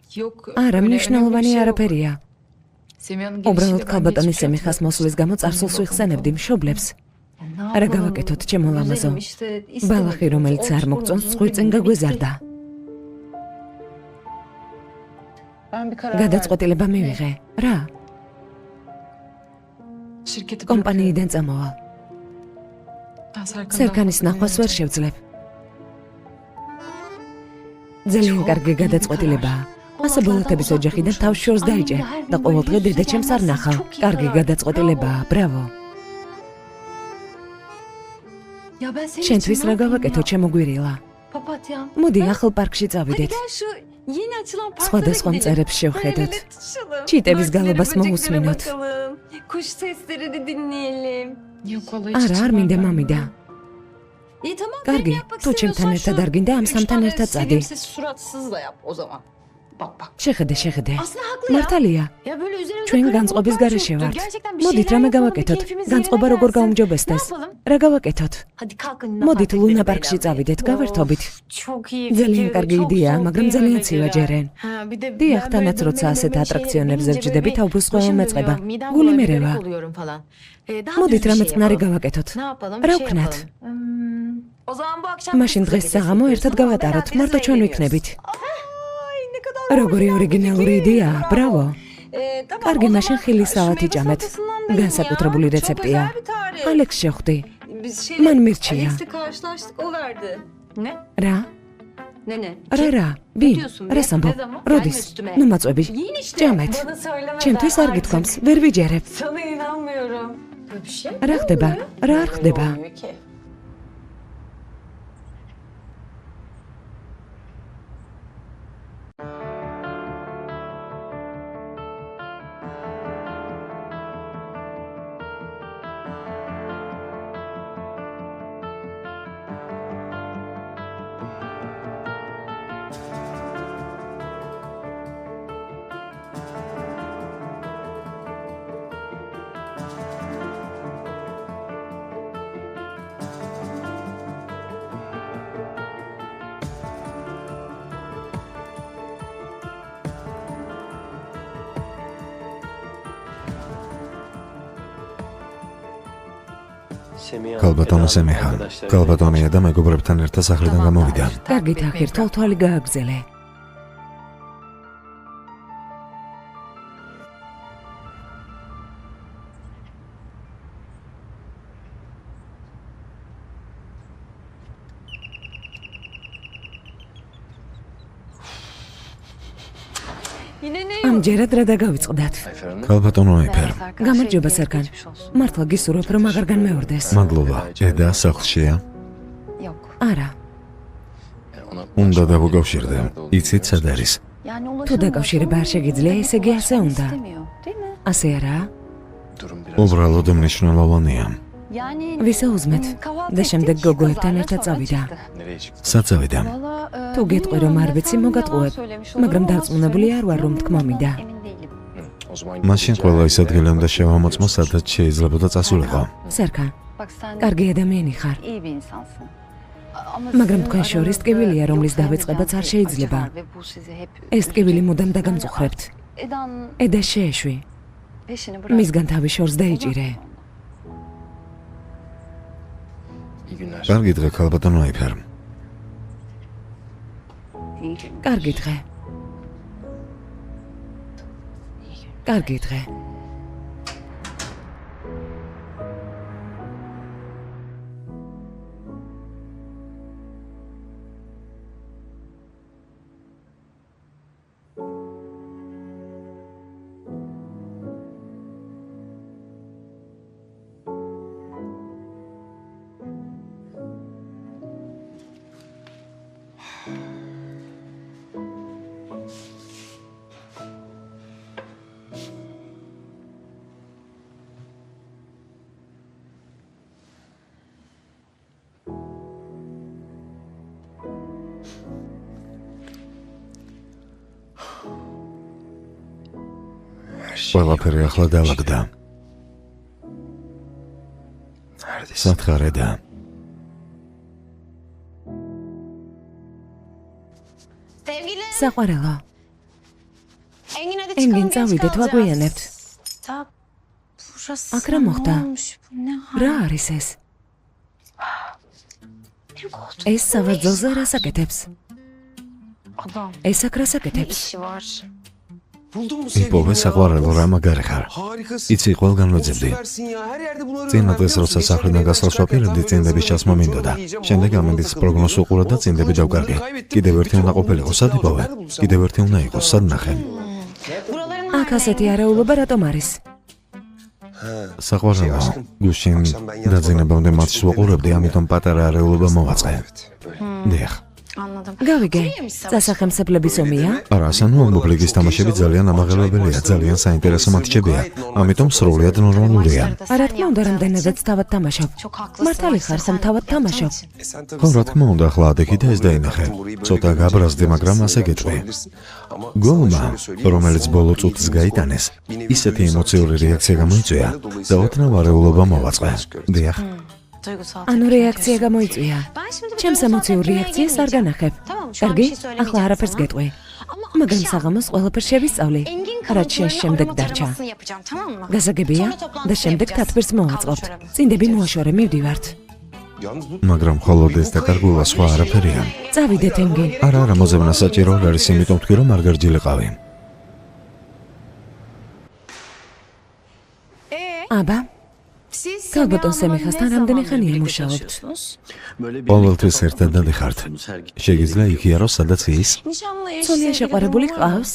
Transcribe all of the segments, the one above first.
არა, მნიშვნელოვანი არაფერია. უბრალოდ ქალბატონის სემიხას მოსვლის გამო წარსულს ვიხსენებდი მშობლებს. რა გავაკეთოთ, ჩემო ლამაზო? ბალახი, რომელიც არ მოგწონს, ზღვიწინ გაგვეზარდა. გადაწყვეტილება მივიღე. რა? კომპანიიდან წამოვალ. სერკანის ნახვას ვერ შევძლებ. ძალიან კარგი გადაწყვეტილებაა. ასე ბოლოთების ოჯახიდან თავს შორს დაიჭერ და ყოველდღე დედაჩემს არ ნახავ. კარგი გადაწყვეტილებაა, ბრავო. შენთვის რა გავაკეთო, ჩემო გვირილა? მოდი, ახალ პარკში წავიდეთ. სხვადასხვა მწერებს შევხედოთ. ჩიტების გალობას მოусმინოთ. არა, არ მინდა მამიდა. კარგი, თუ ჩემთან ერთად არ გინდა, ამ სამთან ერთად წადი. შეხედე. მართალია. ჩვენ განწყობის გარეშე ვართ. მოდით რამე გავაკეთოთ. განწყობა როგორ გაუმჯობესდეს? რა გავაკეთოთ? მოდით ლუნა პარკში წავიდეთ, გავერთობით. ძალიან კარგი იდეაა, მაგრამ ძალიან ცივა ჯერენ. დიახ, თანაც როცა ასეთ ატრაქციონებზე ვჯდები, თავბრუსხვევა მეწყება. გული მერევა. მოდით რამე წყნარი გავაკეთოთ. რა ვქნათ? მაშინ დღეს საღამო ერთად გავატაროთ, მარტო ჩვენ ვიქნებით. როგორი ორიგინალური იდეაა, ბრავო. კარგი, მაშინ ხილის სალათი ჭამეთ. განსაკუთრებული რეცეპტია. ალექს შეხვდი. მან მირჩია. რა? რა? ვინ? რას ამბობ? როდის? ნუ მაწვევი. ჭამეთ. ჩემთვის არ გითქვამს, ვერ ვიჯერებ. რა ხდება? რა არ ხდება? ქალბატონო სემეჰა, ქალბატონია და მეგობრებთან ერთად სახლიდან გამოვიდა. კარგით, ახირ, თვალთვალი გააგზელე. ამჯერად რა დაგავიწყდათ? ქალბატონო აიფერ. გამარჯობა, სერკან. მართლა გისურვებ, რომ აღარ განმეორდეს. მადლობა. ედა სახლშია? არა. უნდა დავუკავშირდე. იცით, სად არის? თუ დაკავშირება არ შეგიძლია, ესე იგი ასე უნდა. ასე არაა? უბრალოდ მნიშვნელოვანია. ვისა უზმეთ და შემდეგ გოგოებთან ერთად წავიდა. სად წავიდა? თუ გეტყვი რომ არ ვიცი, მოგატყუებ, მაგრამ დარწმუნებული არ ვარ რომ თქმა მინდა. მაშინ ყველა ის ადგილი უნდა შევამოწმო, სადაც შეიძლებოდა წასულიყო. სერკან, კარგი ადამიანი ხარ. მაგრამ თქვენ შორის ტკივილია, რომლის დავიწყებაც არ შეიძლება. ეს ტკივილი მუდამ დაგამწუხრებთ. ედა შეეშვი. მისგან თავი შორს დაიჭირე. კარგი დღე, ქალბატონო აიფერ. კარგი დღე. კარგი დღე. ყველაფერი ახლა დავაგდა. სათხარედა. საყვარელო, ენგინ წავიდეთ, ვაგვიანებთ. აქ რა მოხდა? რა არის ეს? ეს სავარძელზე რას აკეთებს? ეს აქ რას აკეთებს? იპოვე საყვარელო რა მაგარი ხარ. იცი ყველგან ვეძებდი. წინა დღეს როცა სახლიდან გასვლას ვაპირებდი, წინდების ჩასმა მინდოდა. შემდეგ ამინდის პროგნოზს უყურე და წინდები დავკარგე. კიდევ ერთი უნდა ყოფილიყო, სად იპოვე? კიდევ ერთი უნდა იყოს, სად ნახე? აქ ასეთი არეულობა რატომ არის? საყვარელო, გუშინ დაძინებამდე მატჩს ვუყურებდი, ამიტომ პატარა არეულობა მოვაწყე. დიახ. გავიგე, სასახელმსებლების ომია? არა, ასანუ ამბობლიგის თამაშები ძალიან ამაღლებელია, ძალიან საინტერესო მატჩებია, ამიტომ სრულიად ნორმალურია. რა თქმა უნდა, რამდენადაც თავად თამაშობ. მართალი ხარ, ხომ თავად თამაშობ? ხო, რა თქმა უნდა, ახლა ადექი და ეს დაინახე. ცოტა გაბრაზდი, მაგრამ ასე გეტყვი. გოლმა, რომელიც ბოლო წუთს გაიტანეს, ისეთი ემოციური რეაქცია გამოიწვია და ოდნავ არეულობა მოვაწყე. დიახ. ანუ რეაქცია გამოიწვია. ჩემს ემოციურ რეაქციას არ განახებ. კარგი, ახლა არაფერს გეტყვი. მაგრამ საღამოს ყველაფერს შევისწავლი. რაც შენ შემდეგ დარჩა. გასაგებია და შემდეგ თათბირს მოვაწყობთ. წინდები მოაშორე, მივდივართ. მაგრამ მხოლოდ ეს დაკარგულა, სხვა არაფერია. წავიდეთ ენგინ. არა, მოძებნა საჭირო არ არის, იმიტომ თქვი რომ არ გარჯილიყავი. აბა ქალბატონ სემიხასთან რამდენი ხანია მუშაობთ? ყოველთვის ერთად დადიხართ. შეგიძლია იქიარო, სადაც ის? ცოლია შეყვარებული ყავს?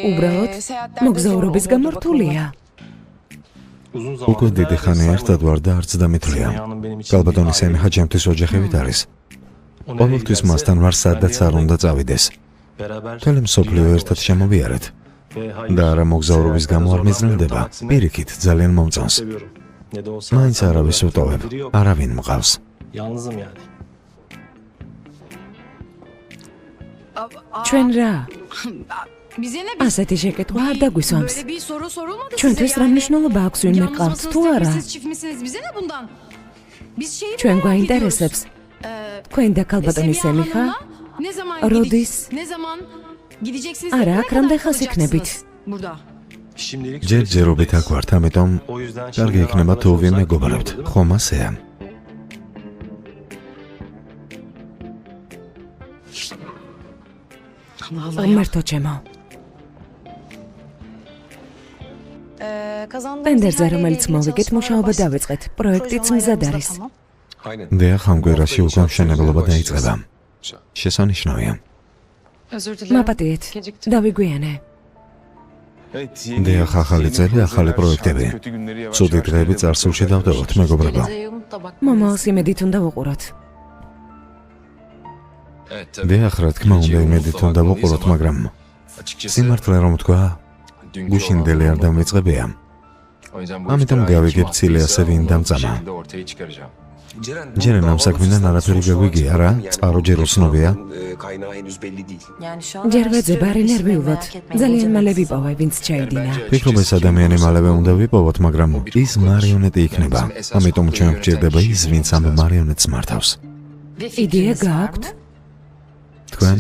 უბრალოდ მოგზაურობის გამო რთულია. უკვე დიდი ხანი ერთად ვარ და არც დამითვლია. ქალბატონი სემიხა ჩემთვის ოჯახივით არის. ყოველთვის მასთან ვარ, სადაც არ უნდა წავიდეს. მთელი მსოფლიო ერთად შემოვიარეთ. და არა მოგზაურობის გამო არ მიზნდება, პირიქით ძალიან მომწონს. მაინც არავის უტოვებ, არავინ მყავს. ჩვენ რა? ასეთი შეკითხვა არ დაგვისვამს. ჩვენთვის რა მნიშვნელობა აქვს ვინმე ყავთ თუ არა? ჩვენ გვაინტერესებს. თქვენ და ქალბატონი სემიხა? როდის? არა, აქ რამდენ ხანს იქნებით? ჯერჯერობით აქ ვართ, ამიტომ კარგი იქნება თუ ვიმეგობრებთ, ხომ ასეა? ღმერთო ჩემო. ტენდერზე, რომელიც მოვიგეთ, მუშაობა დავიწყეთ. პროექტიც მზად არის. დიახ, ამ კვირაში უკვე მშენებლობა დაიწყება. შესანიშნავია. მაპატიეთ, დავიგვიანე. დიახ, ახალი წელი, ახალი პროექტები. ცუდი დღეები წარსულში დავდევოთ, მეგობრებო. მომავალს იმედით უნდა ვუყუროთ. დიახ, რა თქმა უნდა, იმედით უნდა ვუყუროთ, მაგრამ სიმართლე რომ თქვა, გუშინდელი არ დამიწყებია. ამიტომ გავიგებ ცილე ასე ვინ დამწამა. ჯერენ ამ საქმიდან არაფერი გაგვიგია რა? წყარო ჯერ უცნობია? ჯერ ვეძებ არ ნერვიულად. ძალიან მალე ვიპოვე, ვინც ჩაიდინა. ფიქრობ ეს ადამიანი მალევე უნდა ვიპოვოთ, მაგრამ ის მარიონეტი იქნება. ამიტომ ჩვენ გვჭირდება ის, ვინც ამ მარიონეტს მართავს. იდეა გააქვთ? თქვენ?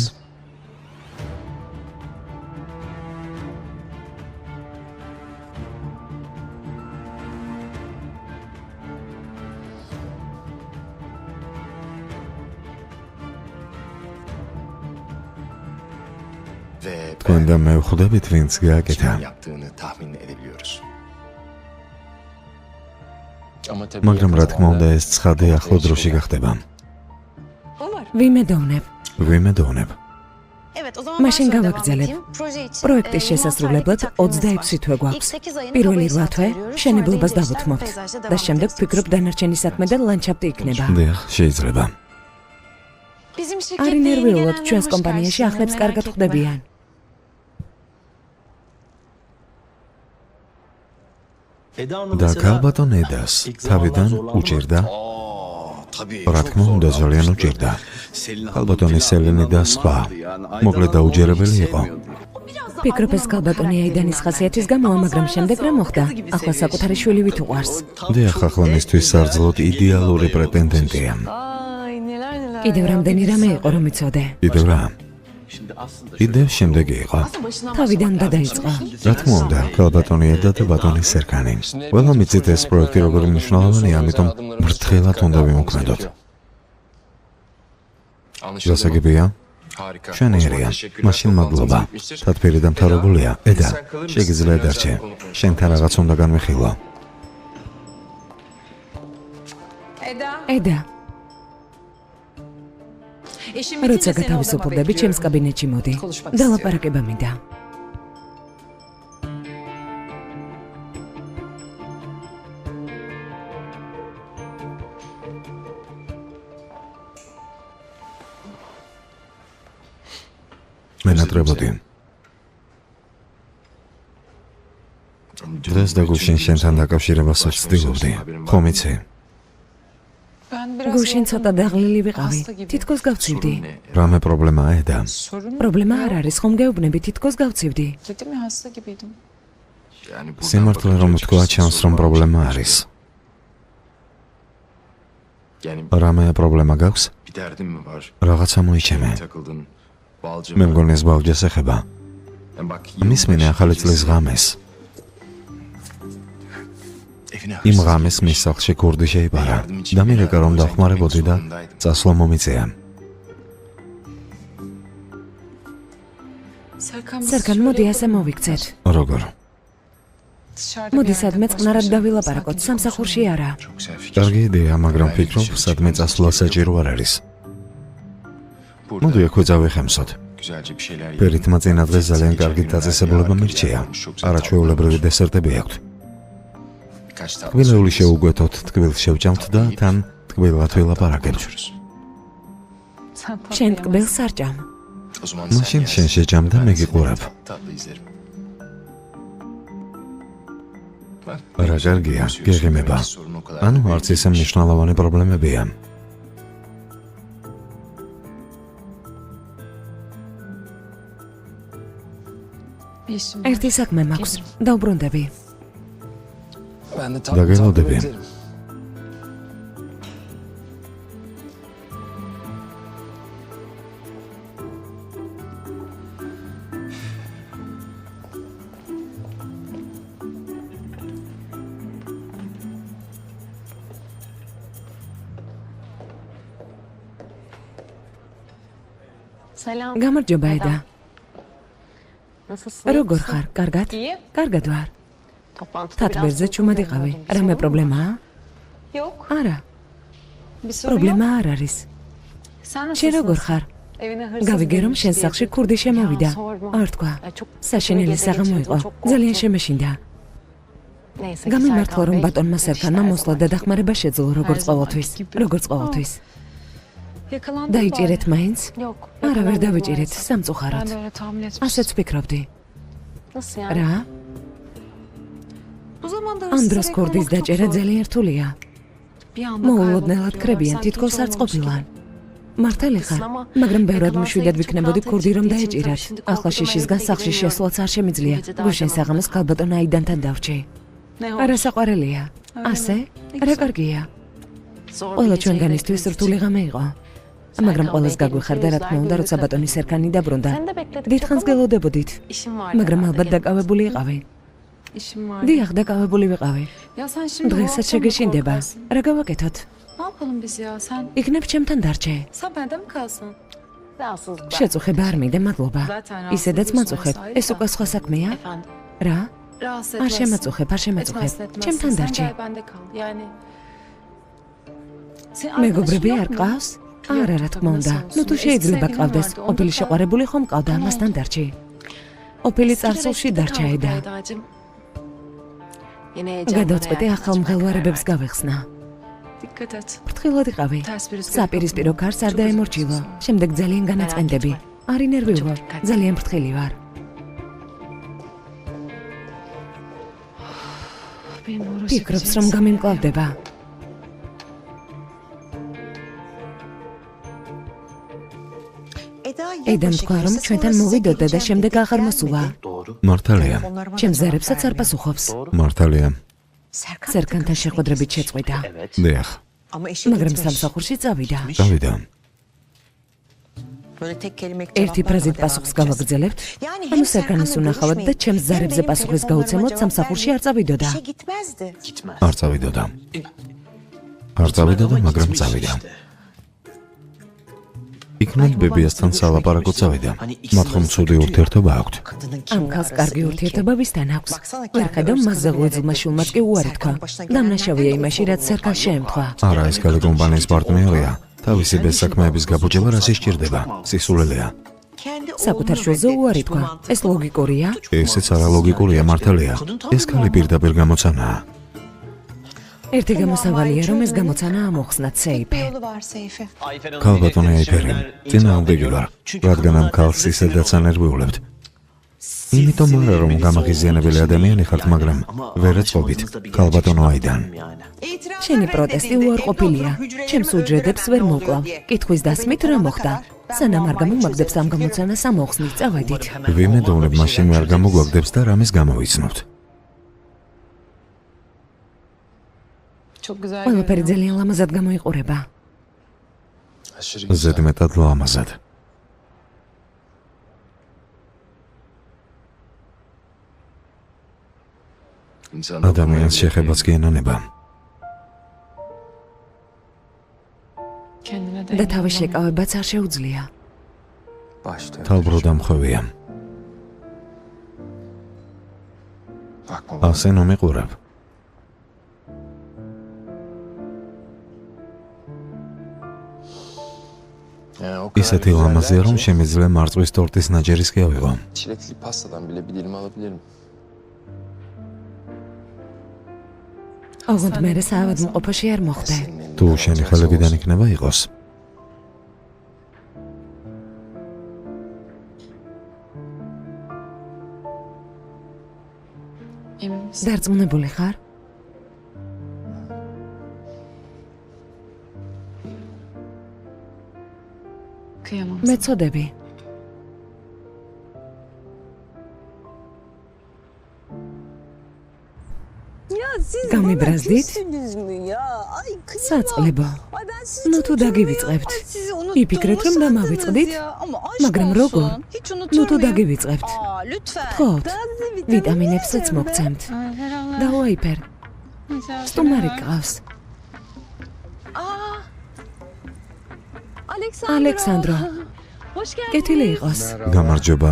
თქვენ და მე ვხვდებით, ვინც გააკეთა. მაგრამ რა თქმა უნდა, ეს ცხადე ახლო დროში გახდება. ვიმედოვნებ. მაშინ გავაგრძელებ. პროექტის შესასრულებლად 26 თვე გვაქვს. პირველი 8 თვე მშენებლობას დავუთმობთ და შემდეგ ვფიქრობ დანარჩენი საქმე და ლანდშაფტი იქნება. დიახ, შეიძლება. არ ინერვიულად ჩვენს კომპანიაში ახლებს კარგად ხვდებიან. და ქალბატონ ედას თავიდან უჭირდა? რა თქმა უნდა, ძალიან უჭირდა. ქალბატონი სელენი და სხვა. მოკლედ დაუჯერებელი იყო. ფიქრობ ეს ქალბატონი აიდანის ხასიათის გამო, მაგრამ შემდეგ რა მოხდა? ახლა საკუთარი შვილი ვით უყვარს. დიახ, ახლა მისთვის სარძლოდ იდეალური პრეტენდენტია. კიდევ რამდენი რამე იყო რომ იცოდე? კიდევ რა? კიდევ შემდეგი იყო. თავიდან გადაიწყო. რა თქმა უნდა, ქალბატონი ედა და ბატონი სერკანი. ყველა მიწით ეს პროექტი როგორი მნიშვნელოვანია, ამიტომ მრთხილად უნდა ვიმოქმედოთ. გასაგებია? შენერია, მაშინ მადლობა. თათბირი დამთავრებულია. ედა, შეგიძლია დარჩე. შენთან რაღაც უნდა განვიხილო. ედა. როცა გათავისუფლდები, ჩემს კაბინეტში მოდი. დალაპარაკება მინდა. მენატრებოდი. დღეს და გუშინ შენთან დაკავშირებასაც ვცდილობდი. ხომ იცი? გუშინ ცოტა დაღლილი ვიყავი. თითქოს გავცივდი. რამე პრობლემაა ედა? პრობლემა არ არის, ხომ გეუბნები, თითქოს გავცივდი. სიმართლე რომ თქვა, ჩანს რომ პრობლემა არის. რამე პრობლემა გაქვს? რაღაცა მოიჩემე. მე მგონი ეს ბავშვს ეხება. მისმინე ახალი წლის ღამეს. იმ ღამეს მის სახლში ქურდი შეიპარა და მირეკა რომ დახმარებოდი და წასვლა მომიწია. სერკან, მოდი ასე მოვიქცეთ. როგორ? მოდი სადმე წყნარად დავილაპარაკოთ, სამსახურში არა. კარგი იდეა, მაგრამ ფიქრობ, სადმე წასვლა საჭირო არ არის. მოდი აქვე წავიხემსოთ. პერიტმა წინა დღეს ძალიან კარგი დაწესებულება მირჩია. არაჩვეულებრივი დესერტები აქვთ. ტკბილეული შეუგვეთოთ, ტკბილს შევჭამთ და თან ტკბილად ვილაპარაკებთ. შენ ტკბილს არ ჭამ. მაშინ შენ შეჭამ და მე გიყურებ. რა კარგია, გეღიმება. ანუ არც ისე მნიშვნელოვანი პრობლემებია. ერთი საქმე მაქვს, დაუბრუნდები. დაგელოდები. გამარჯობა ედა. როგორ ხარ? კარგად? კარგად ვარ. თათბირზე ჩუმად იყავი. რამე პრობლემაა? არა. პრობლემა არ არის. შენ როგორ ხარ? გავიგე რომ შენ სახლში ქურდი შემოვიდა. არ თქვა. საშინელი საღამო იყო. ძალიან შემეშინდა. გამიმართლა რომ ბატონმა სერკანმა მოსვლა და დახმარება შეძლო როგორც ყოველთვის. როგორც ყოველთვის. დაიჭირეთ მაინც? არა, ვერ დავიჭირეთ, სამწუხაროდ. ასეც ვფიქრობდი. რა? ამ დროს ქურდის დაჭერა ძალიან რთულია. მოულოდნელად კრებიან, თითქოს არც ყოფილან. მართალი ხარ, მაგრამ ბევრად მშვიდად ვიქნებოდი ქურდი რომ დაეჭირათ. ახლა შიშისგან სახლში შესვლაც არ შემიძლია. გუშინ საღამოს ქალბატონ აიდანთან დავრჩი. არა საყვარელია. ასე? რა კარგია. ყველა ჩვენგანისთვის რთული ღამე იყო. მაგრამ ყველას გაგვიხარდა, რა თქმა უნდა, როცა ბატონი სერკანი დაბრუნდა. დიდხანს გელოდებოდით, მაგრამ ალბათ დაკავებული იყავი. დიახ, დაკავებული ვიყავი. დღესაც შეგეშინდება. რა გავაკეთოთ? იქნებ ჩემთან დარჩე. შეწუხება არ მინდა, მადლობა. ისედაც მაწუხებ. ეს უკვე სხვა საქმეა? რა? არ შემაწუხებ, არ შემაწუხებ. ჩემთან დარჩე. მეგობრები არ ყავს? არა, რა თქმა უნდა. ნუ თუ შეიძლება ყავდეს, ოფილი შეყვარებული ხომ ყავდა, მასთან დარჩი. ოფილი წარსულში დარჩა ედა. გადავწყვეტე ახალ მღელვარებებს გავეხსნა. ფრთხილად იყავი. საპირისპირო კარს არ დაემორჩილო. შემდეგ ძალიან განაწყენდები. არ ინერვიულო, ძალიან ფრთხილი ვარ. ფიქრობს რომ გამიმკლავდება. ედამ თქვა რომ ჩვენთან მოვიდოდა და შემდეგ აღარ მოსულა. მართალია. ჩემს ზარებსაც არ პასუხობს. მართალია. სერკანთან შეხვედრებით შეწყვიტა. დიახ. მაგრამ სამსახურში წავიდა. წავიდა. ერთი ფრაზით პასუხს გავაგრძელებთ, ანუ სერგანის უნახავად და ჩემს ზარებზე პასუხის გაუცემოთ სამსახურში არ წავიდოდა. არ წავიდოდა. არ წავიდოდა, მაგრამ წავიდა. იქნებ ბებიასთან სალაპარაკო წავიდა. მათ ხომ ცუდი ურთიერთობა აქვთ. ამ ქალს კარგი ურთიერთობა ვისთან აქვს. ვერ ხედავ მასზე ღვიძლმა შვილმაც კი უარი თქვა. დამნაშავეა იმაში, რაც სერგანს შეემთხვა. არა, ეს ქალი კომპანიის პარტნიორია. თავისი ბესაქმეების გაბუჯება რა სისჭირდება? სისულელეა. საკუთარ შვილზე უარი თქვა. ეს ლოგიკურია? ესეც არალოგიკურია, მართალია. ეს ქალი პირდაპირ გამოცანაა. ერთი გამოსავალია, რომ ეს გამოცანა ამოხსნათ სეიფე. ქალბატონი აიფერი, წინააღმდეგი ვარ, რადგან ამ ქალს ისედაც ანერვიულებთ. იმიტომ არა, რომ გამაღიზიანებელი ადამიანი ხართ, მაგრამ ვერ ეწყობით, ქალბატონო აიდან. შენი პროტესტი უარყოფილია. ჩემს უჯრედებს ვერ მოკლავ. კითხვის დასმით რა მოხდა? სანამ არ გამომაგდებს ამ გამოცანას ამოხსნით, წავედით. ვიმედოვნებ, მაშინ არ გამოგვაგდებს და რამეს გამოვიცნობთ. ყველაფერი ძალიან ლამაზად გამოიყურება. ზედმეტად ლამაზად. ადამიანს შეხებაც კი ენანება. და თავის შეკავებაც არ შეუძლია. თავბრო დამხვევია. ასე ნომიყურებ. ისეთი ლამაზია, რომ შემიძლია მარწვის ტორტის ნაჯერის კი ავიღო. Çilekli pastadan bile bir dilim alabilirim. ოღონდ მე საავადმყოფოში არ მოხდე. თუ შენი ხელებიდან იქნება იყოს. დარწმუნებული ხარ? მე წოდები. გამიბრაზდით? საწყლებო. ნუ თუ დაგივიწყებთ. იფიქრეთ, რომ დამავიწყდით? მაგრამ როგორ? ნუ თუ დაგივიწყებთ. თხოვთ, ვიტამინებსაც მოგცემთ. და ვაიფერ. სტუმარი გყავს. ალექსანდრო. კეთილი იყოს. გამარჯობა.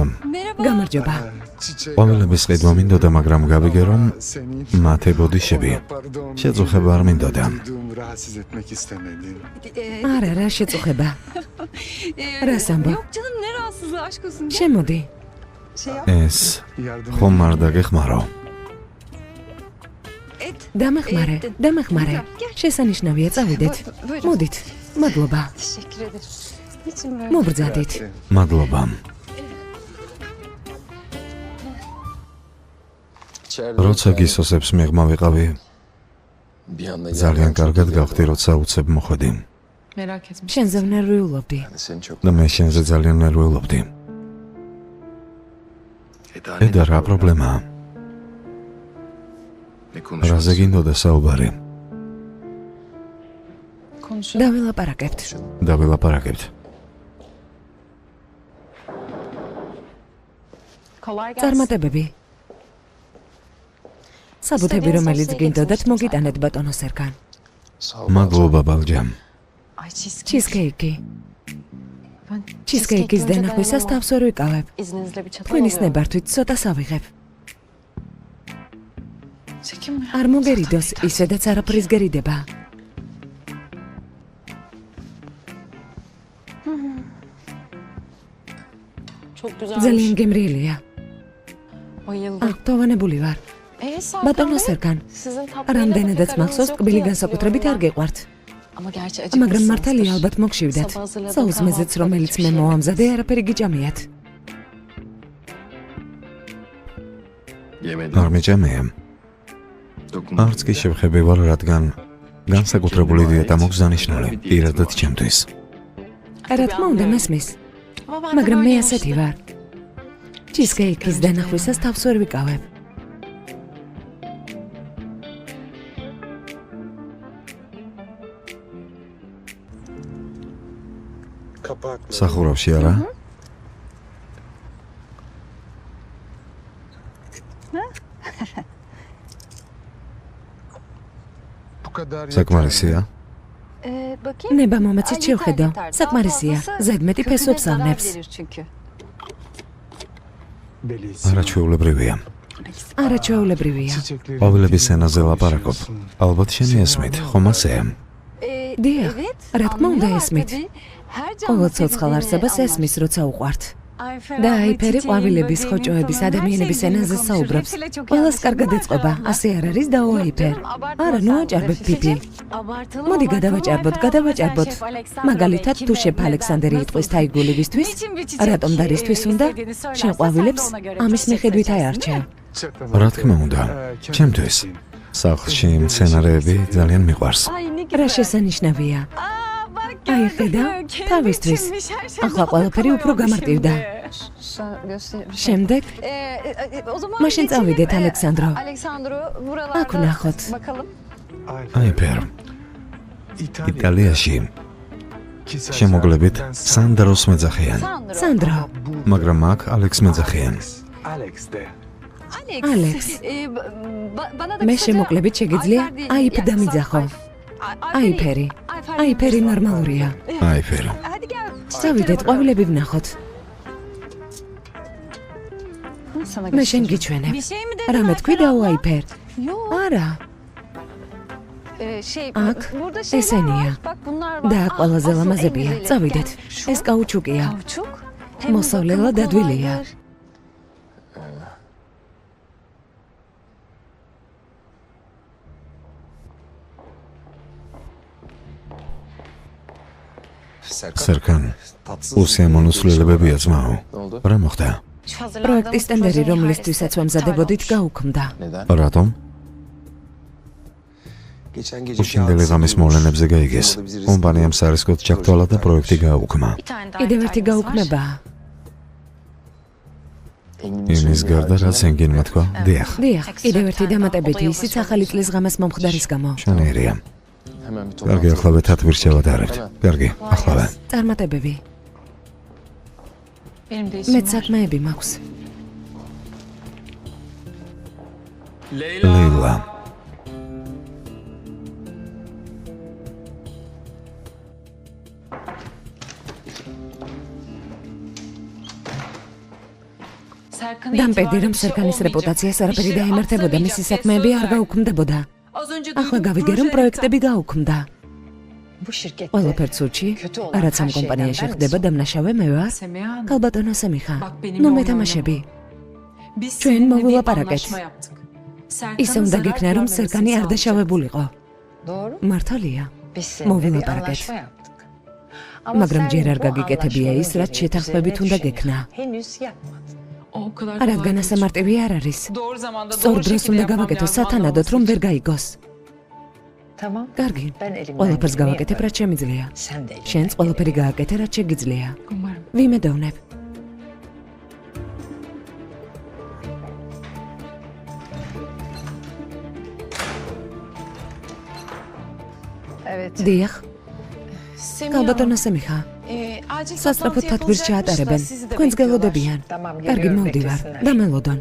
გამარჯობა. ყვავილების ყიდვა მინდოდა, მაგრამ გავიგე, რომ მათე ბოდიშები. შეწუხება არ მინდოდა. არა, რა შეწუხება? რას ამბობ? შემოდი. ეს ხომ არ დაგეხმარო. დამეხმარე. შესანიშნავია, წავიდეთ. მოდით. მადლობა. მობრძადით. მადლობა. როცა გისოსებს მიღმა ვიყავი, ძალიან კარგად გავხდი, როცა უცებ მოხვედი. შენზე ვნერვიულობდი. და მე შენზე ძალიან ნერვიულობდი. ედა, რა პრობლემაა? რაზე გინდოდა საუბარი? დავილაპარაკებთ. წარმატებები. საბუთები, რომელიც გინდოდათ, მოგიტანეთ ბატონო სერგან. მადლობა, ბალჯამ. ჩიზკეიკი. ჩიზკეიკის დანახვისას თავს ვერ ვიკავებ. თქვენის ნებართვით ცოტა სავიღებ. არ მოგერიდოს, ისედაც არაფრის გერიდება. ძალიან გემრიელია. აღტოვანებული ვარ. ბატონო სერგან, რამდენადაც მახსოვს, ტკბილი განსაკუთრებით არ გეყვართ. მაგრამ მართალია, ალბათ მოგშივდეთ. საუზმეზეც, რომელიც მე მოვამზადე, არაფერი გიჭამიათ. არ მეჭამია. არც კი შევხები ვარ, რადგან განსაკუთრებული დიეტა მოგზანიშნული, პირადად ჩემთვის. რა თქმა უნდა, მესმის. მაგრამ მე ასეთი ვარ. ჩიზკეიკის დანახვისას თავს ვერ ვიკავებ. სახურავში არა? საკმარისია? ნება მომაცით შევხედო. საკმარისია. ზედმეტი ფესვებს ავნებს. არაჩვეულებრივია. არაჩვეულებრივია. ყვავილების ენაზე ლაპარაკობ. ალბათ შენი ესმით, ხომ ასეა? დიახ, რა თქმა უნდა ესმით. ყოველ ცოცხალ არსებას ესმის, როცა უყვართ. და აიფერი ყვავილების, ხოჭოების, ადამიანების ენაზე საუბრობს. ყველას კარგად ეწყობა, ასე არ არის და აიფერ. არა, ნუ აჭარბებ პიპი. მოდი გადავაჭარბოთ. მაგალითად, თუ შეფ ალექსანდერი იტყვის თაიგულივისთვის, რატომ დარისთვის უნდა? შენ ყვავილებს ამის მიხედვით აარჩევ. რა თქმა უნდა, ჩემთვის სახლში მცენარეები ძალიან მიყვარს. რა შესანიშნავია. აი ხედა, თავისთვის. ახლა ყველაფერი უფრო გამარტივდა. შემდეგ? მაშინ წავიდეთ, ალექსანდრო. აქ ვნახოთ. აიფერ. იტალიაში შემოკლებით სანდროს მეძახიან. სანდრო. მაგრამ აქ ალექს მეძახიან. ალექს. მე შემოკლებით შეგიძლია აიფ დამიძახო. აიფერი. აიფერი ნორმალურია. აიფერ. წავიდეთ, ყვავილები ვნახოთ. მე შენ გიჩვენებ. რამე თქვი და აიფერ. არა. აქ ესენია. და აქ ყველაზე ლამაზებია. წავიდეთ. ეს კაუჩუკია. მოსავლელა დადვილია. სერკან, უსიამოვნო ცვლილებებია ძმაო. რა მოხდა? პროექტის ტენდერი, რომლისთვისაც ვამზადებოდით, გაუქმდა. რატომ? უშინდელი ღამის მოვლენებზე გაიგეს. კომპანიამ სარისკოდ ჩაგთვალა და პროექტი გააუქმა. კიდევ ერთი გაუქმება. იმის გარდა რაც ენგინმა თქვა? დიახ. დიახ, კიდევ ერთი დამატებითი, ისიც ახალი წლის ღამეს მომხდარის გამო. შენერია. კარგი, ახლავე თათბირს შევადარებთ. კარგი, ახლავე. წარმატებები. მეც საქმეები მაქვს. ლეილა. დამპერდი, რომ სერკანის რეპუტაციას არაფერი დაემართებოდა, მისი საქმეები არ გაუქმდებოდა. ახლა გავიგე, რომ პროექტები გაუქმდა. ყველაფერს სუჩი, რაც ამ კომპანიაში ხდება დამნაშავე მე ვარ. ქალბატონო სემიხა, ნუ მეთამაშები. ჩვენ მოვილაპარაკეთ. ისე უნდა გექნა, რომ სერკანი არ დაშავებულიყო. მართალია, მოვილაპარაკეთ. მაგრამ ჯერ არ გაგიკეთებია ის, რაც შეთანხმებით უნდა გექნა. რადგან ასე მარტივი არ არის. სწორ დროს უნდა გავაკეთო სათანადოდ, რომ ვერ გაიგოს. კარგი, ყველაფერს გავაკეთებ, რაც შემიძლია. შენც ყველაფერი გააკეთე, რაც შეგიძლია. ვიმედოვნებ. დიახ. ქალბატონო სემიხა, სასწრაფოდ თათბირს ჩაატარებენ. თქვენს გელოდებიან. კარგი, მოვდივარ. დამელოდონ.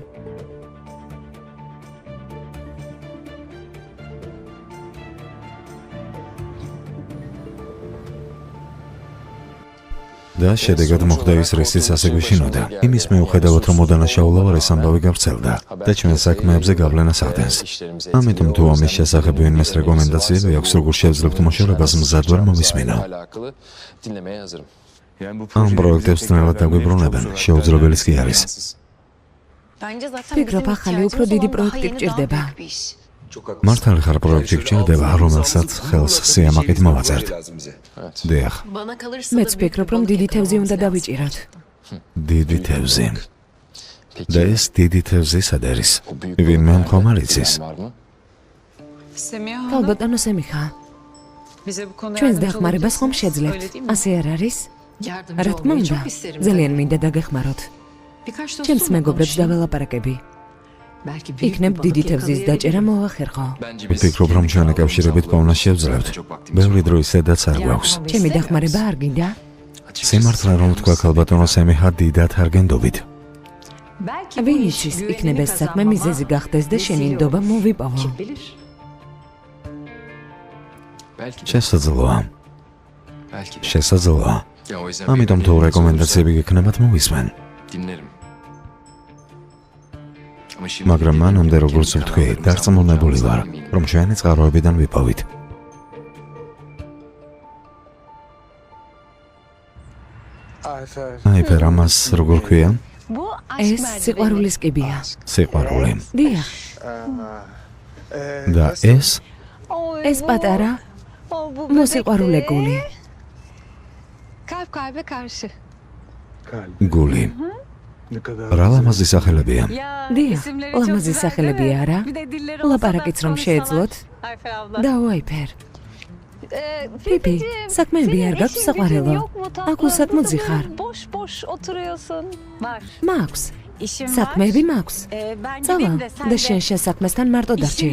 და შედეგად მოხდა ის, რისიც ასე გვიშინოდა. იმის მიუხედავად, რომ მოდანაშაულა ვარ, ეს ამბავი გავრცელდა და ჩვენ საქმეებზე გავლენას ახდენს. ამიტომ თუ ამის შესახებ ვინმეს რეკომენდაციები აქვს, როგორ შევძლებთ მოშორებას, მზად ვარ მომისმინო. ამ პროექტებს ძნელად დაგვიბრუნებენ, შეუძლებელიც კი არის. ფიქრობ, ახალი უფრო დიდი პროექტი გჭირდება. მართალი ხარ, პროექტი გჭირდება, რომელსაც ხელს სიამაყით მოვაწერთ. დიახ. მეც ვფიქრობ, რომ დიდი თევზი უნდა დავიჭიროთ. დიდი თევზი. და ეს დიდი თევზი სად არის? ვინმე ხომ არ იცის? ქალბატონო სემიხა, ჩვენს დახმარებას ხომ შეძლებთ? ასე არ არის? რა თქმა უნდა, ძალიან მინდა დაგეხმაროთ. ჩემს მეგობრებს დაველაპარაკები. იქნებ დიდი თევზის დაჭერა მოახერხო. ვფიქრობ, რომ ჩვენი კავშირებით პოვნას შევძლებთ. ბევრი დრო ისედაც არ გვაქვს. ჩემი დახმარება არ გინდა? სიმართლე რომ თქვა ქალბატონო სემიჰა დიდად არ გენდობით. ვინ იცის, იქნება ეს საქმე მიზეზი გახდეს და შენი ნდობა მოვიპოვო. შესაძლოა. შესაძლოა. ამიტომ თუ რეკომენდაციები გექნებათ მოვისმენ. მაგრამ მანამდე როგორც ვთქვი, დარწმუნებული ვარ, რომ ჩვენი წყაროებიდან ვიპოვით. აი, ფერამას როგორ ქვია? ეს სიყვარულის კიბია. სიყვარული. დიახ, და ეს პატარა მოსიყვარულე გული. გული. რა ლამაზი სახელებია. დიახ, ლამაზი სახელები არა. ლაპარაკიც რომ შეეძლოთ. და ვაიფერ. Pipi, საქმეები არ გაქვს საყვარელო. აქ უსაკმოძი ხარ. მაქვს. საქმეები მაქვს. წავა და შენ საქმესთან მარტო დარჩი.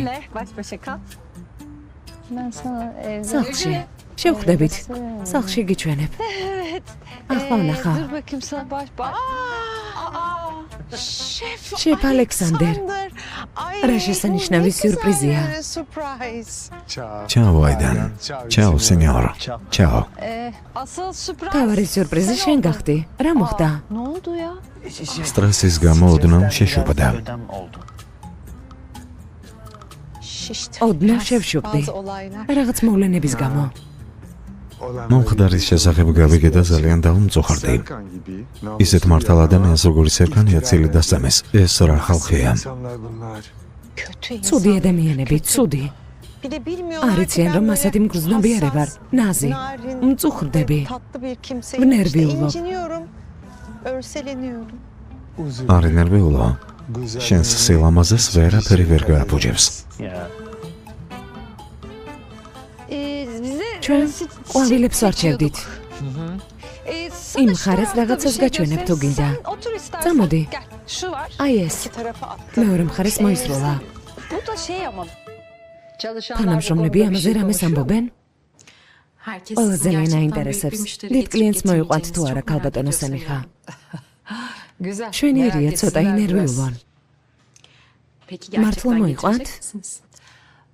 სახლში. შევხვდებით. სახლში გიჩვენებ. ახლა ვნახა. შეფ ალექსანდერ. რა შესანიშნავი სიურპრიზია. Ciao, Aidan. Ciao, signor. Ciao. თავარი სიურპრიზი შენ გახდი. რა მოხდა? სტრესის გამო ოდნავ შეშუპდა. ოდნავ შევშუპდი. რაღაც მოვლენების გამო. მომხდარის შესახებ გავიგე და ძალიან დავმწუხარდი. ისეთ მართალ ადამიანს როგორც ერქანია ცილი დასწამეს. ეს რა ხალხია? ცუდი ადამიანები, ცუდი. არიციან რომ ასეთი მგრძნობიარე ვარ, ნაზი, მწუხრდები, ვნერვიულობ. არ ნერვიულო. შენს სილამაზეს ვერაფერი ვერ გააფუჭებს. ჩვენ ყვავილებს ვარჩევდით. იმ ხარეს რაღაცას გაჩვენებ თუ გინდა. წამოდი. აი ეს. მეორე მხარეს მოისროლა. თანამშრომლები ამაზე რამეს ამბობენ? ყველა ძალიან აინტერესებს. დიდ კლიენტს მოიყვანთ თუ არა ქალბატონო სემიჰა. შვენიერია ცოტა ინერვიულონ. მართლა მოიყვანთ?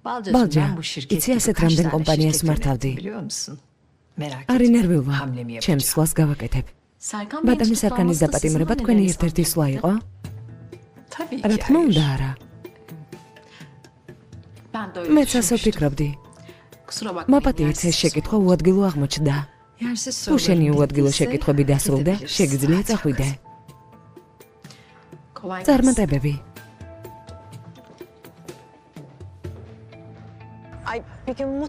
ბალჯა, იცი ასეთ რამდენ კომპანიას მართავდი. არ ინერვიულო. ჩემს სვლას გავაკეთებ. ბატონი სარკანის დაპატიმრება თქვენი ერთ-ერთი სვლა იყო? რა თქმა უნდა არა. მეც ასე ვფიქრობდი. მაპატიეთ ეს შეკითხვა უადგილო აღმოჩნდა. თუ შენი უადგილო შეკითხვები დასრულდა, შეგიძლია წახვიდე. წარმატებები.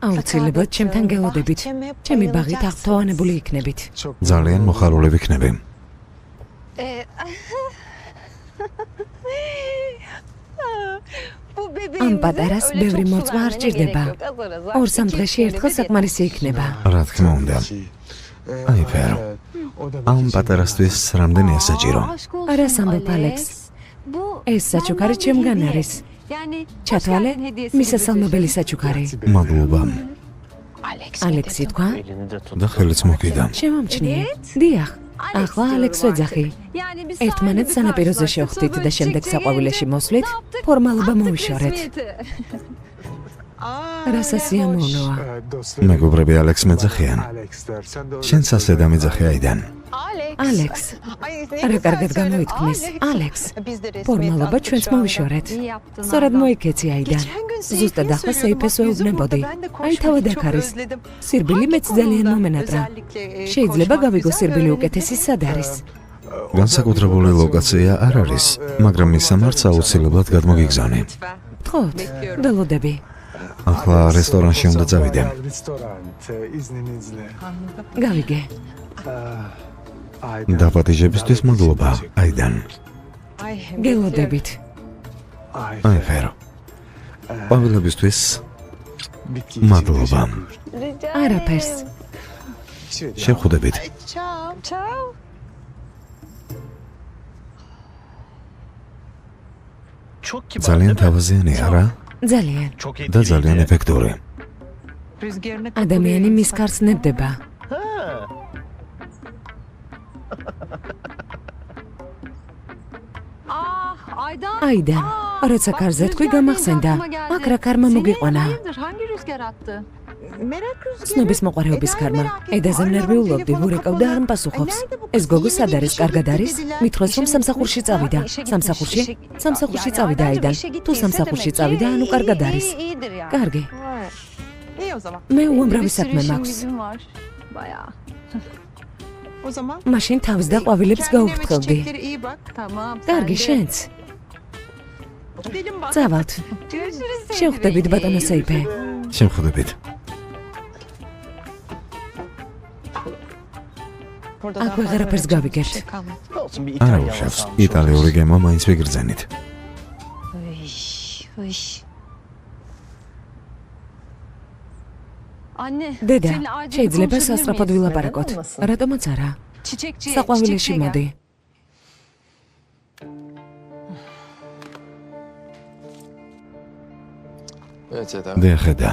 აუცილებლად ჩემთან გელოდებით. ჩემი ბაღით აღფრთოვანებული იქნებით. ძალიან მოხარული ვიქნები. ამ პატარას ბევრი მორწმა არ ჭირდება. 2-3 დღეში ერთხელ საკმარისი იქნება. რა თქმა უნდა. აი ფერო. ამ პატარასთვის რამდენია საჭირო? არას ამბობ ალექს. ეს საჩუქარი ჩემგან არის. ჩათვალე, მისასალმებელი საჩუქარი. მადლობა. ალექსი თქვა? და ხელიც მოკიდა. შემომჩნიე. დიახ. ახლა ალექს ვეძახი. ერთმანეთს სანაპიროზე შევხვდით და შემდეგ საყვავილეში მოსვლით, ფორმალობა მოვიშორეთ. რა სასიამოვნოა. მეგობრები ალექს მეძახიან. შენც ასე დამეძახე აიდან. ალექს. რა კარგად გამოითქმის. ალექს. ფორმალობა ჩვენც მოვიშორეთ. სწორად მოიქეცი აიდან. ზუსტად ახლა სეიფეს ვეუბნებოდი. აი თავად აქ არის. სირბილი მეც ძალიან მომენატრა. შეიძლება გავიგო სირბილი უკეთესი სად არის. განსაკუთრებული ლოკაცია არ არის, მაგრამ მის სამართ აუცილებლად გადმოგიგზავნე. გთხოვთ, ველოდები. ახლა რესტორანში უნდა წავიდე. გავიგე. დაპატიჟებისთვის მადლობა, აიდან. გელოდებით. აი ფერო. ყვავილებისთვის მადლობა. არაფერს. შევხვდებით. ძალიან თავაზიანი არა? ძალიან. და ძალიან ეფექტური. ადამიანი მის კარს ნებდება. აიდან, როცა კარზე თქვი გამახსენდა, აქ რა კარმა მოგიყვანა. ცნობის მოყვარეობის კარმა. ედაზე ნერვიულობდი, ვურეკავდა არ მპასუხობს. ეს გოგო სად არის, კარგად არის? მithros რომ სამსახურში წავიდა. სამსახურში წავიდა აიდან. თუ სამსახურში წავიდა, ანუ კარგად არის. კარგი. მე უამრავი საქმე მაქვს. მაშინ თავს და ყვავილებს გაუფრთხილდი. კარგი, შენც. წავალთ. შევხვდებით ბატონო სეიფე. შევხვდებით. აქ ვეღარაფერს გავიგებთ. არა უშავს, იტალიური გემო მაინც ვიგრძენით. დედა, შეიძლება სასწრაფოდ ვილაპარაკოთ. რატომაც არა? საყვავილეში მოდი. ხედა.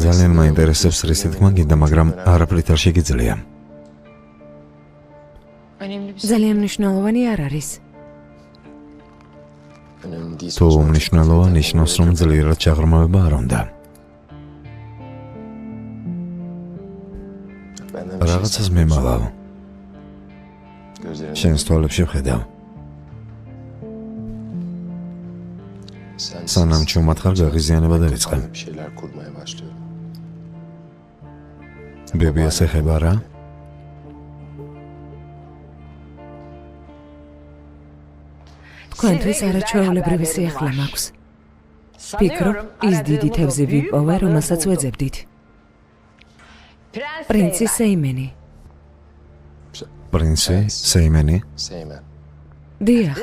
ძალიან მაინტერესებს რისი თქმა გინდა, მაგრამ არაფრით არ შეგიძლია. ძალიან მნიშვნელოვანი არ არის. თუ მნიშვნელოვანი ნიშნავს, რომ ძლიერად ჩაღრმავება არ უნდა. რაღაცას მემალავ. შენს თვალებში ვხედავ. სანამ ჩუმად ხარ, გაღიზიანება დაიწყე. ბებიას ეხება რა? თქვენთვის არაჩვეულებრივი სიახლე მაქვს. ფიქრობ, ის დიდი თევზი ვიპოვე, რომელსაც ვეძებდით. პრინცი სეიმენი. პრინცი სეიმენი? დიახ.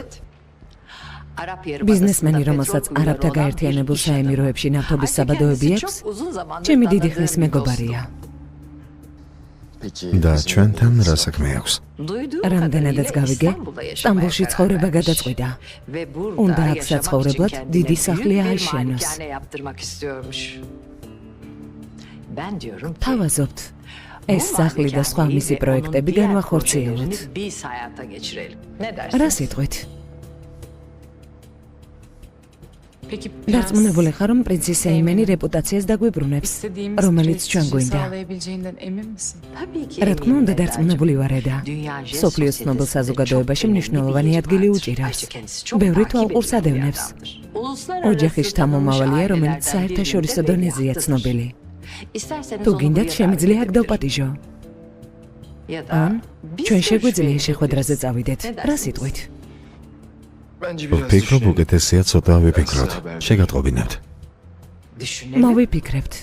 ბიზნესმენი, რომელსაც არაბთა გაერთიანებულ საემიროებში ნავთობის საბადოები აქვს, ჩემი დიდი ხნის მეგობარია. და ჩვენთან რა საქმე აქვს? რამდენადაც გავიგე, სტამბოლში ცხოვრება გადაწყვიტა. უნდა აქ საცხოვრებლად დიდი სახლი ააშენოს. თავაზობთ, ეს სახლი და სხვა მისი პროექტები განვახორციელოთ. რა სიტყვით? დარწმუნებული ხარ, რომ პრინცი სეიმენი რეპუტაციას დაგვიბრუნებს, რომელიც ჩვენ გვინდა. რა თქმა უნდა, დარწმუნებული ვარ ედა. სოფლიოს ცნობილ საზოგადოებაში მნიშვნელოვანი ადგილი უჭირავს. ბევრი თვალყურს ადევნებს. ოჯახის შთამომავალია, რომელიც საერთაშორისო დონეზეა ცნობილი. თუ გინდათ, შემიძლია აქ დავპატიჟო. ან ჩვენ შეგვიძლია შეხვედრაზე წავიდეთ. რა სიტყვით? ვფიქრობ, უკეთესია ცოტა ვიფიქროთ. შეგატყობინებთ. მოვიფიქრებთ.